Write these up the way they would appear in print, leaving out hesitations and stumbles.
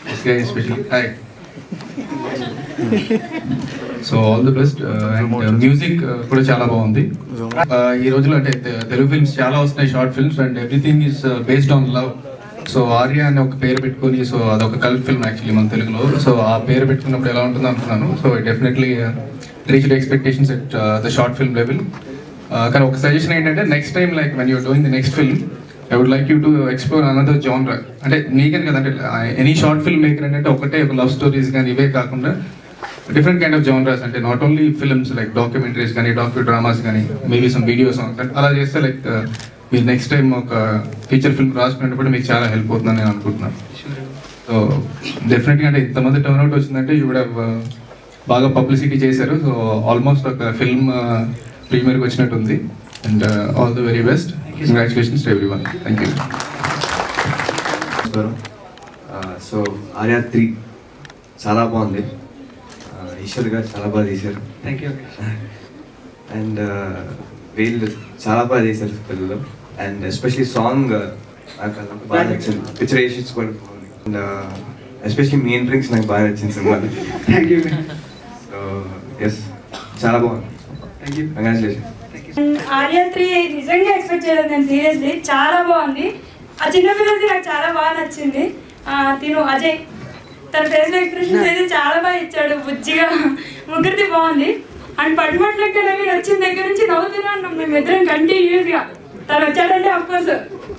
this guy especially. Hi. So all the best. And music కూడా చాలా బాగుంది. ఈ రోజులో అంటే తెలుగు ఫిల్మ్స్ చాలా వస్తున్నాయి, short films, and everything is based on love. So Arya అనే ఒక పేరు పెట్టుకొని, సో అదొక కల్ట్ ఫిల్మ్ యాక్చువల్లీ మన తెలుగులో. సో ఆ పేరు పెట్టుకున్నప్పుడు ఎలా ఉంటుందో అనుకున్నాను. So definitely reached expectations at the short film level. కానీ ఒక సజెషన్ ఏంటంటే, next time like when you're doing the next film, I would like you to explore another genre. అంటే నీకని కదంటే ఎనీ షార్ట్ ఫిల్మ్ మేకర్ ఏంటంటే ఒకటే ఒక love stories కానీ ఇవే కాకుండా డిఫరెంట్ కైండ్ ఆఫ్ జానర్స్, అంటే not only films like documentaries కానీ, డ్రామాస్ కానీ, మేబీ సమ్ వీడియో సాంగ్స్, అలా చేస్తే లైక్ మీరు నెక్స్ట్ టైం ఒక ఫీచర్ ఫిల్మ్ రాసుకునేటప్పుడు మీకు చాలా హెల్ప్ అవుతుందని నేను అనుకుంటున్నాను. సో డెఫినెట్గా అంటే ఇంతమంది టర్న్అవుట్ వచ్చిందంటే యూ వుడ్ హ్యావ్ బాగా పబ్లిసిటీ చేశారు. సో ఆల్మోస్ట్ ఒక ఫిల్మ్ ప్రీమియర్కి వచ్చినట్టు ఉంది. And all the very best. Congratulations to everyone. Thank you. So Arya 3 చాలా బాగుంది. ఈశ్వర్ గారు చాలా బాగా తీశారు. Thank you. అండ్ వీళ్ళు చాలా బాగా చేశారు పిల్లలు. అండ్ ఎస్పెషలీ సాంగ్ నాకు బాగా నచ్చింది. పిక్చరైజేషన్స్ కూడా బాగుంది. అండ్ ఎస్పెషలీ మీ ఎంట్రింగ్స్ నాకు బాగా నచ్చింది సినిమా. Thank you. సో ఎస్, చాలా బాగుంది. Thank you. కంగ్రాచులేషన్స్. ఆర్య 3 నిజంగా ఎక్స్పెక్ట్ చేయలేదు నేను, సీరియస్లీ చాలా బాగుంది. ఆ చిన్న పిల్లలది నాకు చాలా బాగా నచ్చింది. తిను అజయ్, తన ఫేస్ లో ఎక్స్ప్రెషన్స్ అయితే చాలా బాగా ఇచ్చాడు, బుజ్జిగా. ముగ్గురిది బాగుంది. అండ్ పట్టుమట్లకి నవీన్ వచ్చిన దగ్గర నుంచి నవ్వుతూనే ఉన్నాం మేమిద్దరం కంటిన్యూస్ గా. తను వచ్చాడంటే అఫ్ కోర్స్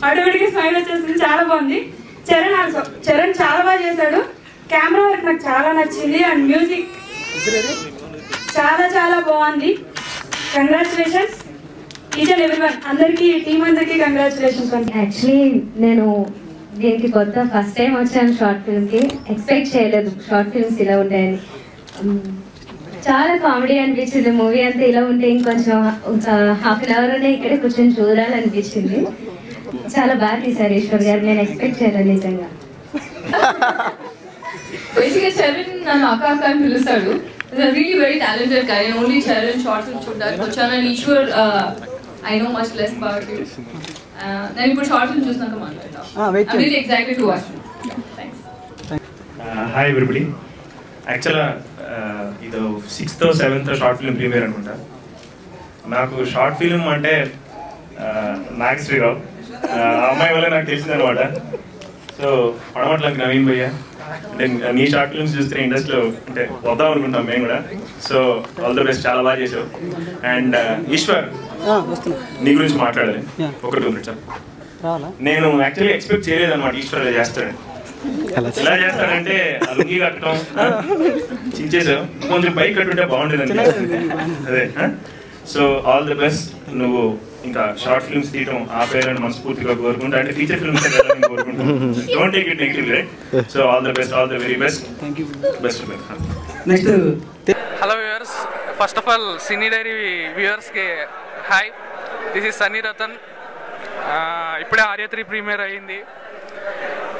అడుగుడికి స్మైల్ వచ్చేస్తుంది. చాలా బాగుంది. చరణ్ చాలా బాగా చేశాడు. కెమెరా వర్క్ నాకు చాలా నచ్చింది. అండ్ మ్యూజిక్ చాలా చాలా బాగుంది. కంగ్రాచులేషన్స్ ఈచ్ అండ్ ఎవ్రీవన్, అందరికీ టీం అందరికీ కంగ్రాచులేషన్స్. యాక్చువల్లీ నేను దీనికి కొత్త ఫస్ట్ టైం వచ్చాను షార్ట్ ఫిల్మ్కి. ఎక్స్పెక్ట్ చేయలేదు షార్ట్ ఫిల్మ్స్ ఇలా ఉంటాయని. చాలా కామెడీ అనిపించింది. మూవీ అంతా ఇలా ఉంటే ఇంకొంచెం ఒక హాఫ్ అన్ అవర్ అనే ఇక్కడే కూర్చొని చూడాలనిపించింది. చాలా బాగా తీశారు ఈశ్వర్ గారు. నేను ఎక్స్పెక్ట్ చేయలేదు నిజంగా. బేసిక్గా చరణ్ నన్ను అక్క అని పిలుస్తాడు. Really very talented guy, and only Charan shorts చూడడానికి వచ్చాను. And Eeshwar I know much less about you. నేను ఇప్పుడు షార్ట్ ఫిల్మ్ చూసినాక మాట్లాడతాను. I really excited to watch. Thanks. Hi everybody. యాక్చువల్గా ఇది 6th or 7th short film premier అనుకుంటా. నాకు షార్ట్ ఫిల్మ్ అంటే నాగశ్రీరావు, అమ్మాయి వల్ల నాకు తెలిసింది అనమాట. సో పడమట్లకి నవీన్ భయ్య, అంటే నీ షార్ట్ ఫిల్మ్స్ చూస్తే ఇండస్ట్రీలో అంటే వద్దాం అనుకుంటాం మేము కూడా. సో ఆల్ ద బెస్ట్, చాలా బాగా చేసావు. అండ్ ఈశ్వర్, నీ గురించి మాట్లాడాలి ఒక 2 minutes. నేను యాక్చువల్లీ ఎక్స్పెక్ట్ చేయలేదు అనమాట ఈశ్వర్ చేస్తాడని. ఎలా చేస్తాడంటే లుంగి కట్టడం చించేసావు, కొంచెం పైకి కట్టుంటే బాగుండేది అదే. So all the best. నువ్వు ఇంకా షార్ట్ ఫిల్మ్స్ తీయడం ఆపేయాలని మనస్ఫూర్తిగా కోరుకుంటా. అంటే ఫీచర్ ఫిల్మ్స్ కోరుకుంటాను. Don't take it negative, right? So all the best, all the very best. Thank you. Best of luck. Next. Hello viewers, first of all cine diary వ్యూవర్స్కి hi, this is Sunny Ratan. ఇప్పుడే Arya 3 premiere అయ్యింది.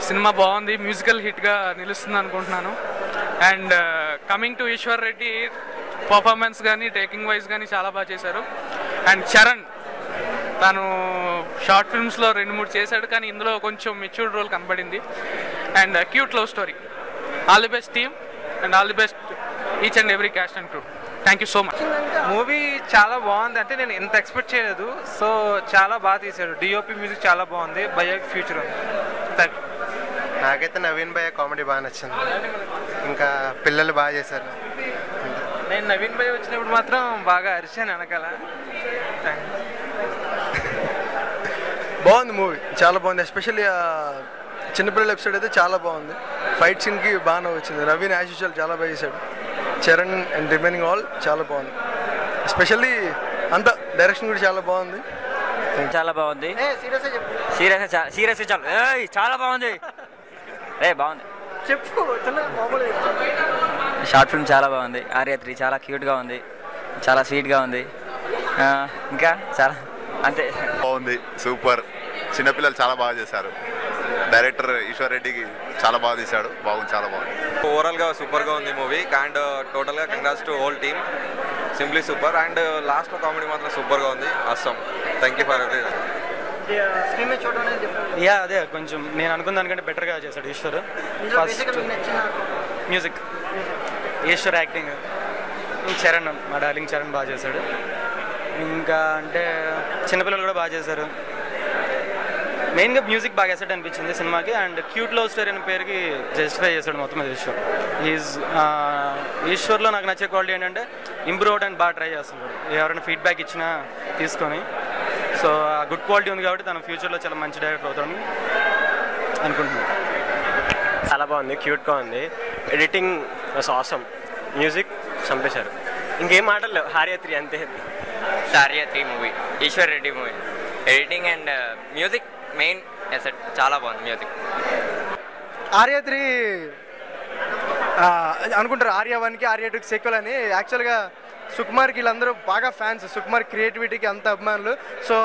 సినిమా బాగుంది, musical హిట్గా నిలుస్తుంది అనుకుంటున్నాను. And coming to Eshwar Reddy, performance కానీ taking wise కానీ చాలా బాగా చేశారు. అండ్ చరణ్, తను షార్ట్ ఫిల్మ్స్లో 2-3 చేశాడు, కానీ ఇందులో కొంచెం మెచ్యూర్డ్ రోల్ కనబడింది. And cute love story. All the best team and all the best each and every caste and crew. Thank you so much. Movie చాలా బాగుంది. అంటే నేను ఎంత ఎక్స్పెక్ట్ చేయలేదు. సో చాలా బాగా తీశారు. డిఓపి మ్యూజిక్ చాలా బాగుంది. భయ్యకి ఫ్యూచర్ ఉంది. Thank you. నాకైతే నవీన్ భయ్య కామెడీ బాగా నచ్చింది. ఇంకా పిల్లలు బాగా చేశారు. నేను నవీన్ భయ్య వచ్చినప్పుడు మాత్రం బాగా అరిచాను వెనకాల. బాగుంది మూవీ, చాలా బాగుంది. ఎస్పెషల్లీ చిన్నపిల్లల ఎపిసోడ్ అయితే చాలా బాగుంది. ఫైట్ సీన్కి బాగానే వచ్చింది. నవీన్ యాజ్ యూజువల్ చాలా బాగా చేశాడు. చరణ్ అండ్ రిమైనింగ్ ఆల్ చాలా బాగుంది. ఎస్పెషల్లీ అంతా డైరెక్షన్ కూడా చాలా బాగుంది. చాలా బాగుంది. సీరియస్ చాలా బాగుంది. బాగుంది చెప్పు. షార్ట్ ఫిల్మ్ చాలా బాగుంది. ఆర్య 3 చాలా క్యూట్గా ఉంది, చాలా స్వీట్గా ఉంది. ఇంకా చాలా అంతే బాగుంది. సూపర్. చిన్నపిల్లలు చాలా బాగా చేశారు. డైరెక్టర్ ఈశ్వర్ రెడ్డికి చాలా బాగా తీశాడు. బాగుంది, చాలా బాగుంది. ఓవరాల్గా సూపర్గా ఉంది మూవీ. అండ్ టోటల్గా congrats to whole team. Simply super. And లాస్ట్లో కామెడీ మాత్రం సూపర్గా ఉంది. Awesome. Thank you for everything. Yeah అదే కొంచెం నేను అనుకున్న దానికంటే బెటర్గా చేశాడు Eshwar. First music, Eshwar acting, Charan మా డార్లింగ్ చరణ్ బాగా చేశాడు. ఇంకా అంటే చిన్నపిల్లలు కూడా బాగా చేశారు. మెయిన్గా మ్యూజిక్ బాగా వేసాడు అనిపించింది సినిమాకి. అండ్ క్యూట్ లవ్ స్టోరీ అనే పేరుకి జస్టిఫై చేశాడు మొత్తం ఈశ్వర్. ఈశ్వర్లో నాకు నచ్చే క్వాలిటీ ఏంటంటే ఇంప్రూవ్ అవడానికి బాగా ట్రై చేస్తున్నాడు. ఎవరైనా ఫీడ్బ్యాక్ ఇచ్చినా తీసుకొని. సో ఆ గుడ్ క్వాలిటీ ఉంది కాబట్టి తన ఫ్యూచర్లో చాలా మంచి డైరెక్టర్ అవుతాడని అనుకుంటున్నాను. చాలా బాగుంది, క్యూట్గా ఉంది. ఎడిటింగ్ ఆసమ్, మ్యూజిక్ చంపేశారు. ఇంకేం మాటలు. ఆర్య 3 అంతే. Arya 3 movie, Eeshwar Reddy movie. Editing and music main asset, చాలా బాగుంది మ్యూజిక్. ఆర్య 3 అనుకుంటారు ఆర్య 1కి ఆర్య 2కి సెక్వెల్ అని. యాక్చువల్గా సుకుమార్కి వీళ్ళందరూ బాగా ఫ్యాన్స్, సుకుమార్ క్రియేటివిటీకి అంత అభిమానులు. సో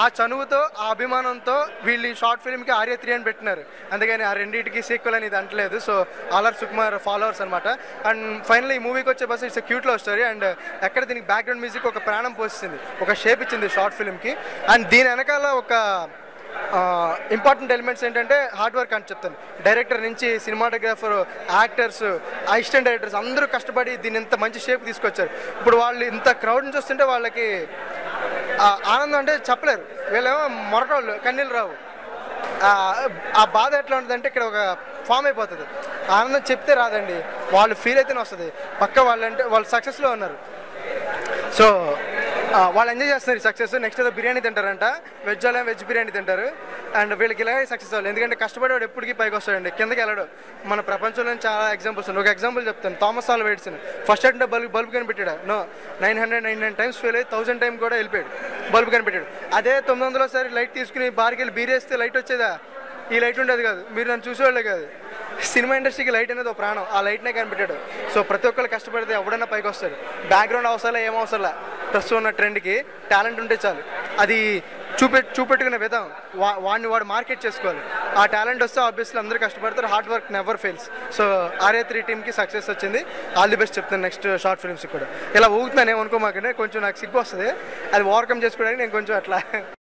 ఆ చనువుతో ఆ అభిమానంతో వీళ్ళు షార్ట్ ఫిల్మ్కి ఆర్య 3 అని పెట్టినారు. అందుకని ఆ రెండింటికి సీక్వెల్ అనేది అంటలేదు. So all are Sukumar followers అనమాట. అండ్ ఫైనల్ ఈ మూవీకి వచ్చే buzz it's cute love story. And ఎక్కడ దీనికి బ్యాక్గ్రౌండ్ మ్యూజిక్ ఒక ప్రాణం పోస్తుంది, ఒక షేప్ ఇచ్చింది షార్ట్ ఫిల్మ్కి. అండ్ దీని వెనకాల ఒక ఇంపార్టెంట్ ఎలిమెంట్స్ ఏంటంటే హార్డ్ వర్క్ అని చెప్తాను. డైరెక్టర్ నుంచి సినిమాటోగ్రాఫర్, యాక్టర్స్, అసిస్టెంట్ డైరెక్టర్స్ అందరూ కష్టపడి దీన్ని ఇంత మంచి షేప్ తీసుకొచ్చారు. ఇప్పుడు వాళ్ళు ఇంత క్రౌడ్ని చూస్తుంటే వాళ్ళకి ఆనందం అంటే చెప్పలేరు. వీళ్ళేమో మొరటోళ్ళు, కన్నీళ్ళు రావు. ఆ బాధ ఎట్లా ఉంటుందంటే ఇక్కడ ఒక ఫామ్ అయిపోతుంది. ఆనందం చెప్తే రాదండి, వాళ్ళు ఫీల్ అయితేనే వస్తుంది. పక్క వాళ్ళంటే వాళ్ళు సక్సెస్లో ఉన్నారు. సో వాళ్ళు ఎంజాయ్ చేస్తున్నారు ఈ సక్సెస్. నెక్స్ట్ ఏదో బిర్యానీ తింటారంట, వెజ్ బిర్యానీ తింటారు. అండ్ వీళ్ళకి ఇలాగే సక్సెస్ అవ్వాలి. ఎందుకంటే కష్టపడేవాడు ఎప్పటికీ పైకి వస్తాడండి, కిందకి వెళ్ళడు. మన ప్రపంచంలో చాలా ఎగ్జాంపుల్స్ ఉన్నాయి. ఒక ఎగ్జాంపుల్ చెప్తాను. Thomas Alva Edison first attempt bulb కనిపెట్టాడు. 999 టైమ్స్ ఫెయిల్ అయ్యి 1000 టైం కూడా వెళ్ళిపోయాడు, బల్బ్ కనిపెట్టాడు. అదే 900సారి లైట్ తీసుకుని బార్కి వెళ్ళి బీరేస్తే లైట్ వచ్చేదా? ఈ లైట్ ఉండేది కాదు, మీరు నన్ను చూసేవాళ్ళే కాదు. సినిమా ఇండస్ట్రీకి లైట్ అనేది ఒక ప్రాణం, ఆ లైట్నే కనిపెట్టాడు. సో ప్రతి ఒక్కరు కష్టపడితే ఎవడన్నా పైకి వస్తాడు. బ్యాక్గ్రౌండ్ అవసరం ఏం అవసరంలా, ప్రస్తుతం ఉన్న ట్రెండ్కి టాలెంట్ ఉంటే చాలు. అది చూపెట్టుకునే విధానం వాడు మార్కెట్ చేసుకోవాలి. ఆ టాలెంట్ వస్తే ఆబ్వియస్లీ అందరూ కష్టపడతారు. Hard work never fails. So Arya 3 టీమ్కి సక్సెస్ వచ్చింది. ఆల్ ది బెస్ట్ చెప్తాను నెక్స్ట్ షార్ట్ ఫిల్మ్స్కి కూడా. ఇలా ఊగుతున్నాను ఏమనుకోమాకండి, కొంచెం నాకు సిగ్గు వస్తుంది. అది ఓవర్కమ్ చేసుకోవడానికి నేను కొంచెం అట్లా